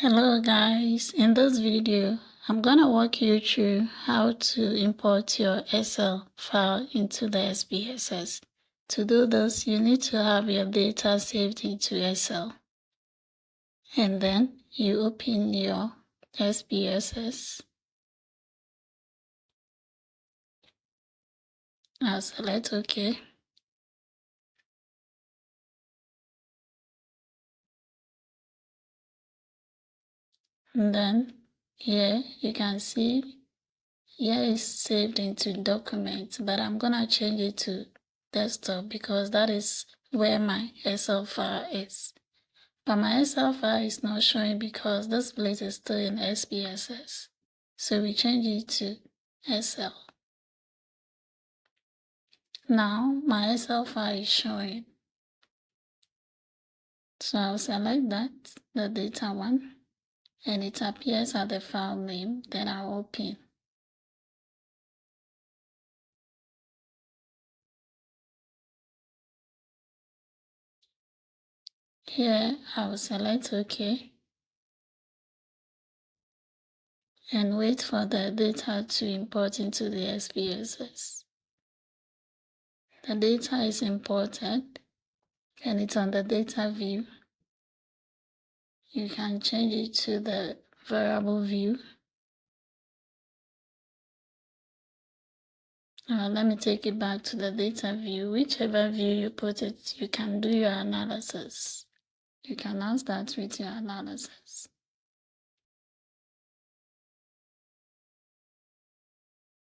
Hello guys, in this video I'm gonna walk you through how to import your Excel file into the SPSS. To do this, you need to have your data saved into Excel, and then you open your SPSS. I'll select OK. And then here you can see here is saved into document, but I'm gonna change it to desktop because that is where my Excel file is. But my Excel file is not showing because this place is still in SPSS. So we change it to Excel. Now my Excel file is showing. So I'll select that, the data one, and it appears at the file name. Then I'll open. Here I will select OK and wait for the data to import into the SPSS. The data is imported and it's on the data view. You can change it to the variable view. Let me take it back to the data view. Whichever view you put it, you can do your analysis. You can now start with your analysis.